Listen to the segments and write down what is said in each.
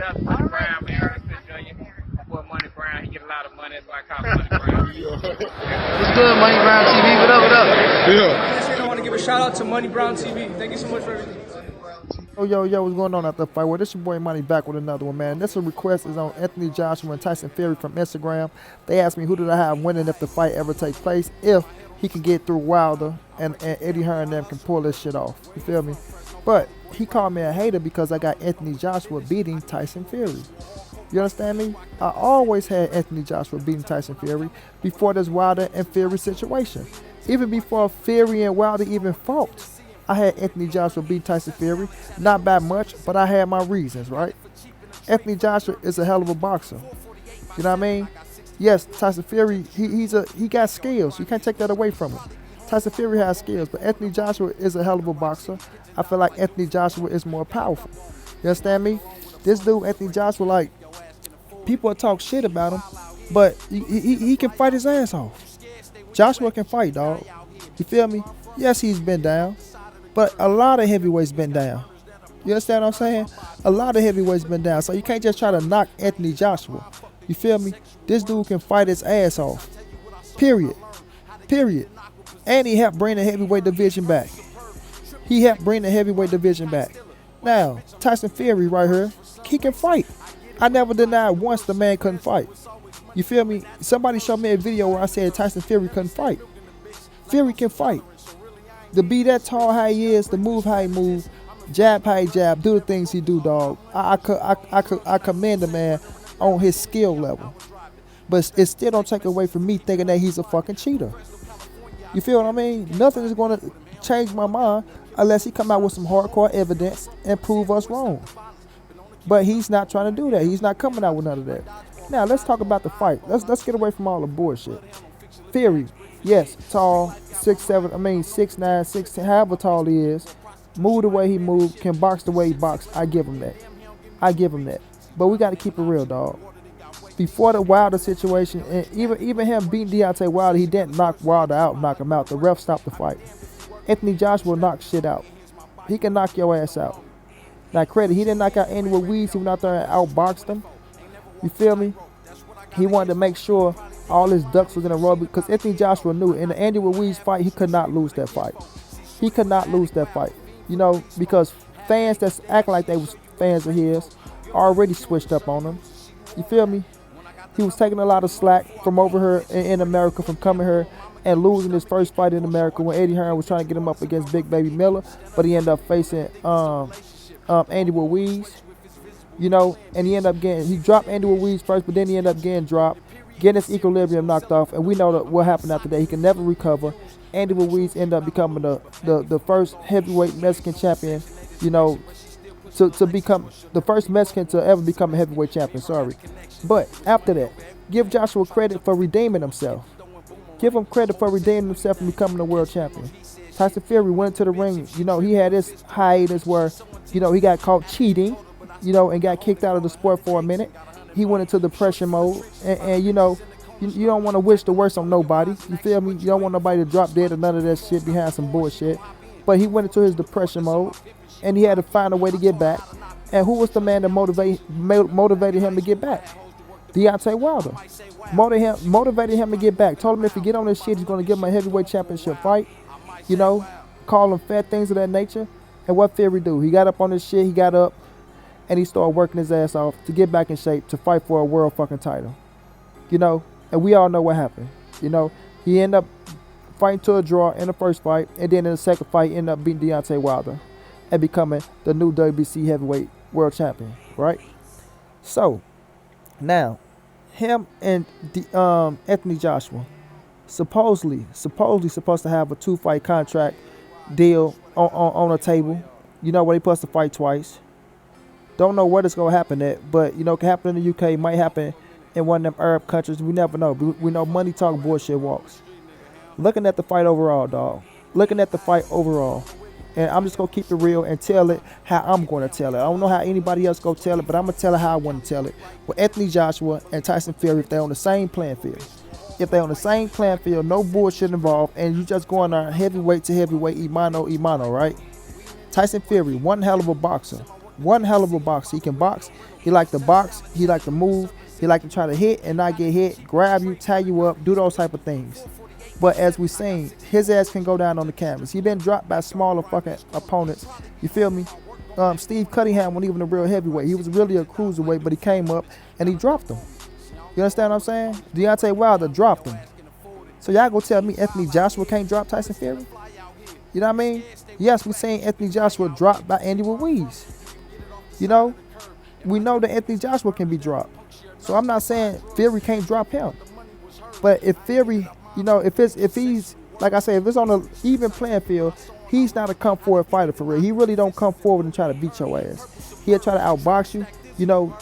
that's Money Brown, man. My boy Money Brown, he get a lot of money, that's why I call him Money Brown. What's good, Money Brown TV? What up, what up? Yeah. I want to give a shout out to Money Brown TV. Thank you so much for everything. Yo, what's going on out the fight? Well, this your boy Money back with another one, man. This request is on Anthony Joshua and Tyson Fury from Instagram. They asked me who did I have winning if the fight ever takes place, if he can get through Wilder and Eddie Hearn and them can pull this shit off. You feel me? But he called me a hater because I got Anthony Joshua beating Tyson Fury. You understand me? I always had Anthony Joshua beating Tyson Fury before this Wilder and Fury situation. Even before Fury and Wilder even fought, I had Anthony Joshua beat Tyson Fury. Not by much, but I had my reasons, right? Anthony Joshua is a hell of a boxer. You know what I mean? Yes, Tyson Fury, he got skills. You can't take that away from him. Tyson Fury has skills, but Anthony Joshua is a hell of a boxer. I feel like Anthony Joshua is more powerful. You understand me? This dude, Anthony Joshua, like, people talk shit about him, but he can fight his ass off. Joshua can fight, dog. You feel me? Yes, he's been down, but a lot of heavyweights been down. You understand what I'm saying? A lot of heavyweights been down, so you can't just try to knock Anthony Joshua. You feel me? This dude can fight his ass off. Period. And he helped bring the heavyweight division back. Now, Tyson Fury right here, he can fight. I never denied once the man couldn't fight. You feel me? Somebody showed me a video where I said Tyson Fury couldn't fight. Fury can fight. To be that tall how he is, to move how he moves, jab how he jab, do the things he do, dog. I commend the man on his skill level. But it still don't take away from me thinking that he's a fucking cheater. You feel what I mean? Nothing is going to change my mind unless he come out with some hardcore evidence and prove us wrong. But he's not trying to do that. He's not coming out with none of that. Now, let's talk about the fight. Let's get away from all the bullshit. Fury, yes, tall, 6'7", 6'9", 6'10", however tall he is. Move the way he moved, can box the way he boxed. I give him that. But we got to keep it real, dog. Before the Wilder situation, and even him beating Deontay Wilder, he didn't knock Wilder out, knock him out. The ref stopped the fight. Anthony Joshua knocked shit out. He can knock your ass out. Now, credit, he didn't knock out Andy Ruiz. He went out there and outboxed him. You feel me? He wanted to make sure all his ducks was in a row because Anthony Joshua knew in the Andy Ruiz fight, he could not lose that fight. You know, because fans that's acting like they was fans of his already switched up on him. You feel me? He was taking a lot of slack from over here in America, from coming here and losing his first fight in America when Eddie Hearn was trying to get him up against Big Baby Miller, but he ended up facing Andy Ruiz, you know, and he dropped Andy Ruiz first, but then he ended up getting dropped, getting his equilibrium knocked off, and we know that what happened after that. He can never recover. Andy Ruiz ended up becoming the first heavyweight Mexican champion, you know, to become the first Mexican to ever become a heavyweight champion, But after that, give Joshua credit for redeeming himself. Give him credit for redeeming himself and becoming a world champion. Tyson Fury went into the ring, you know, he had this hiatus where, you know, he got caught cheating, you know, and got kicked out of the sport for a minute. He went into depression mode, and you know, you don't want to wish the worst on nobody. You feel me? You don't want nobody to drop dead or none of that shit behind some bullshit. But he went into his depression mode, and he had to find a way to get back. And who was the man that motivated him to get back? Deontay Wilder. Motivated him to get back. Told him if he get on this shit, he's going to give him a heavyweight championship fight. You know, call him fat, things of that nature. And what Fury do? He got up on this shit, he got up, and he started working his ass off to get back in shape to fight for a world fucking title. You know, and we all know what happened. You know, he ended up fighting to a draw in the first fight, and then in the second fight, ended up beating Deontay Wilder and becoming the new WBC heavyweight world champion, right? So, now, him and Anthony Joshua supposedly supposed to have a 2-fight contract deal on a table. You know, where they supposed to fight twice. Don't know what it's going to happen at, but, you know, it can happen in the UK, might happen in one of them Arab countries. We never know. We know money talk, bullshit walks. Looking at the fight overall, dog. And I'm just going to keep it real and tell it how I'm going to tell it. I don't know how anybody else going to tell it, but I'm going to tell it how I want to tell it. With Anthony Joshua and Tyson Fury, if they're on the same playing field. No bullshit involved, and you just going on heavyweight to heavyweight, mano, right? Tyson Fury, one hell of a boxer. One hell of a boxer. He can box. He like to box. He like to move. He like to try to hit and not get hit, grab you, tie you up, do those type of things. But as we seen, his ass can go down on the canvas. He been dropped by smaller fucking opponents. You feel me? Steve Cunningham wasn't even a real heavyweight. He was really a cruiserweight, but he came up and he dropped him. You understand what I'm saying? Deontay Wilder dropped him. So y'all go tell me Anthony Joshua can't drop Tyson Fury? You know what I mean? Yes, we seen Anthony Joshua dropped by Andy Ruiz. You know? We know that Anthony Joshua can be dropped. So I'm not saying Fury can't drop him. But if Fury, you know, if he's, like I say, if it's on an even playing field, he's not a come forward fighter for real. He really don't come forward and try to beat your ass. He'll try to outbox you, you know,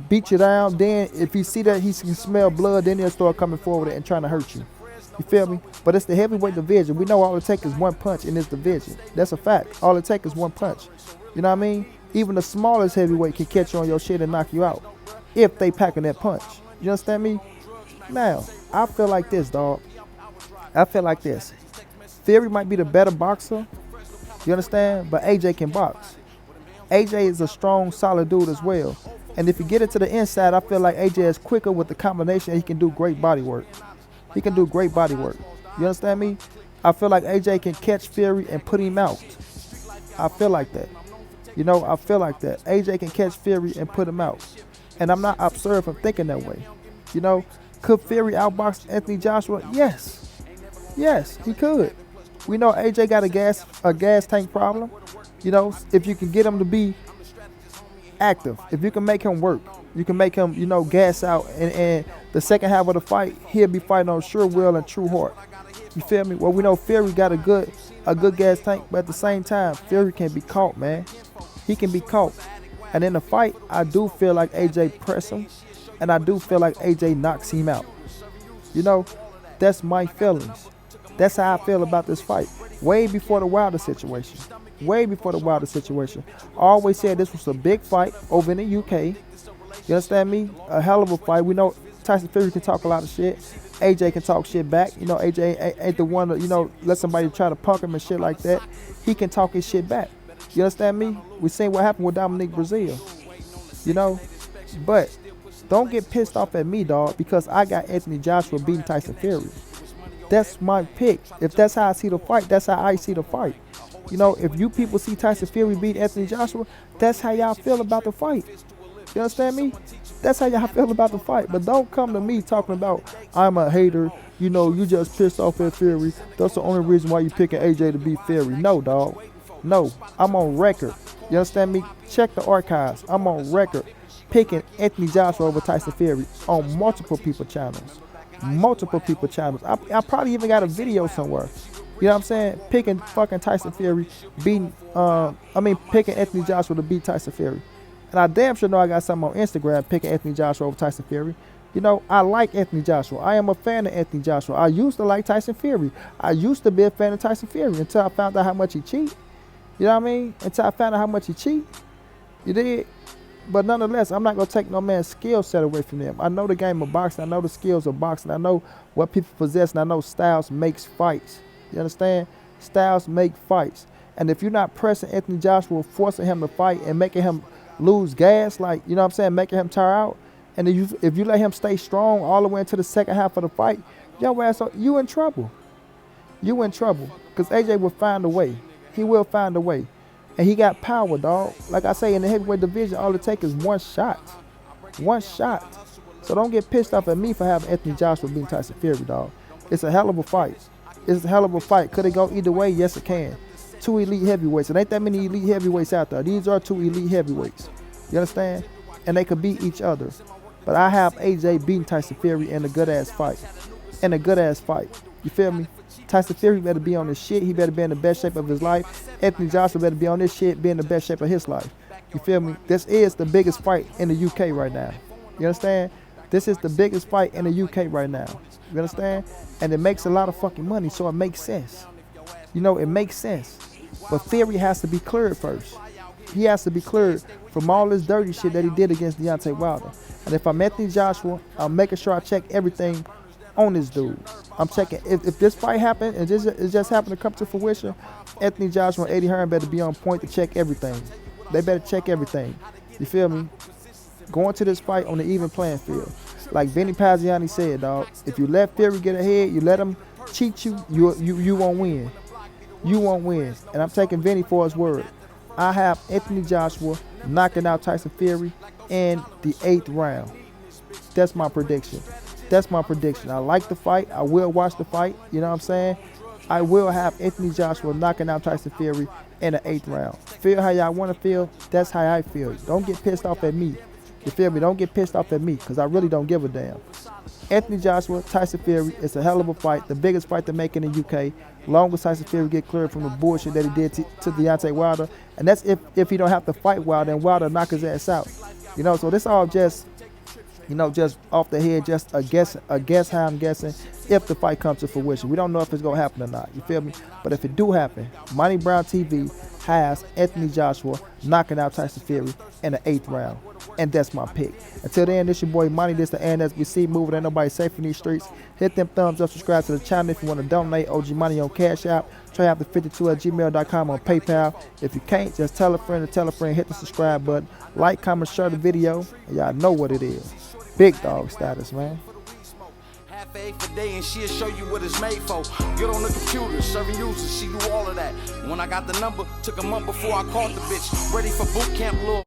beat you down. Then if he see that he can smell blood, then he'll start coming forward and trying to hurt you. You feel me? But it's the heavyweight division. We know all it takes is one punch in this division. That's a fact. All it takes is one punch. You know what I mean? Even the smallest heavyweight can catch you on your shit and knock you out if they packing that punch. You understand me? Now, I feel like this, dog. I feel like this. Fury might be the better boxer. You understand? But AJ can box. AJ is a strong, solid dude as well. And if you get it to the inside, I feel like AJ is quicker with the combination. He can do great body work. He can do great body work. You understand me? I feel like AJ can catch Fury and put him out. I feel like that. You know, I feel like that. AJ can catch Fury and put him out. And I'm not absurd from thinking that way. You know, could Fury outbox Anthony Joshua? Yes. Yes, he could. We know AJ got a gas tank problem. You know, if you can get him to be active, if you can make him work, you can make him, you know, gas out. And the second half of the fight, he'll be fighting on sure will and true heart. You feel me? Well, we know Fury got a good gas tank, but at the same time, Fury can be caught, man. He can be caught. And in the fight, I do feel like AJ press him, and I do feel like AJ knocks him out. You know, that's my feelings. That's how I feel about this fight. Way before the Wilder situation. Way before the Wilder situation. I always said this was a big fight over in the UK. You understand me? A hell of a fight. We know Tyson Fury can talk a lot of shit. AJ can talk shit back. You know, AJ ain't the one to, you know, let somebody try to punk him and shit like that. He can talk his shit back. You understand me? We seen what happened with Dominic Brazil. You know? But don't get pissed off at me, dog, because I got Anthony Joshua beating Tyson Fury. That's my pick. If that's how I see the fight, that's how I see the fight. You know, if you people see Tyson Fury beat Anthony Joshua, that's how y'all feel about the fight. You understand me? That's how y'all feel about the fight. But don't come to me talking about I'm a hater. You know, you just pissed off at Fury. That's the only reason why you picking AJ to beat Fury. No, dog. No. I'm on record. You understand me? Check the archives. I'm on record picking Anthony Joshua over Tyson Fury on multiple people channels. Multiple people channels. I probably even got a video somewhere. You know what I'm saying? Picking fucking Tyson Fury, picking Anthony Joshua to beat Tyson Fury. And I damn sure know I got something on Instagram picking Anthony Joshua over Tyson Fury. You know, I like Anthony Joshua. I am a fan of Anthony Joshua. I used to like Tyson Fury. I used to be a fan of Tyson Fury until I found out how much he cheat. You know what I mean? Until I found out how much he cheat. You did? But nonetheless, I'm not going to take no man's skill set away from them. I know the game of boxing. I know the skills of boxing. I know what people possess. And I know styles makes fights. You understand? Styles make fights. And if you're not pressing Anthony Joshua, forcing him to fight and making him lose gas, like, you know what I'm saying, making him tire out, and if you let him stay strong all the way into the second half of the fight, your ass, you in trouble. You in trouble. Because AJ will find a way. He will find a way. And he got power, dog. Like I say, in the heavyweight division, all it takes is one shot. One shot. So don't get pissed off at me for having Anthony Joshua beating Tyson Fury, dog. It's a hell of a fight. It's a hell of a fight. Could it go either way? Yes, it can. Two elite heavyweights. It ain't that many elite heavyweights out there. These are two elite heavyweights. You understand? And they could beat each other. But I have AJ beating Tyson Fury in a good-ass fight. In a good-ass fight. You feel me? Tyson Fury better be on his shit. He better be in the best shape of his life. Anthony Joshua better be on this shit, be in the best shape of his life. You feel me? This is the biggest fight in the UK right now. You understand? This is the biggest fight in the UK right now. You understand? And it makes a lot of fucking money, so it makes sense. You know, it makes sense. But Fury has to be cleared first. He has to be cleared from all this dirty shit that he did against Deontay Wilder. And if I'm Anthony Joshua, I'm making sure I check everything on this dude. I'm checking. If this fight happened and it just happened to come to fruition, Anthony Joshua and Eddie Hearn better be on point to check everything. They better check everything. You feel me? Going to this fight on the even playing field. Like Vinny Paziani said, dog, if you let Fury get ahead, you let him cheat you, you won't win. You won't win. And I'm taking Vinny for his word. I have Anthony Joshua knocking out Tyson Fury in the 8th round. That's my prediction. That's my prediction. I like the fight. I will watch the fight. You know what I'm saying? I will have Anthony Joshua knocking out Tyson Fury in the 8th round. Feel how y'all want to feel. That's how I feel. Don't get pissed off at me. You feel me? Don't get pissed off at me because I really don't give a damn. Anthony Joshua, Tyson Fury, it's a hell of a fight. The biggest fight to make in the UK. Long as Tyson Fury get cleared from the bullshit that he did to Deontay Wilder. And that's if he don't have to fight Wilder and Wilder knock his ass out. You know, so this all just, you know, just off the head, just a guess how I'm guessing if the fight comes to fruition. We don't know if it's going to happen or not. You feel me? But if it do happen, Money Brown TV has Anthony Joshua knocking out Tyson Fury in the 8th round. And that's my pick. Until then, this your boy Money. This the NSBC moving. Ain't nobody safe in these streets. Hit them thumbs up, subscribe to the channel if you want to donate. OG Money on Cash App. Tryafter52@gmail.com on PayPal. If you can't, just tell a friend to tell a friend. Hit the subscribe button. Like, comment, share the video. And y'all know what it is. Big dog status, man. Half a for day and she'll show you what it's made for. Get on the computer, serving users, she do all of that. When I got the number, took a month before I called the bitch. Ready for boot camp, little.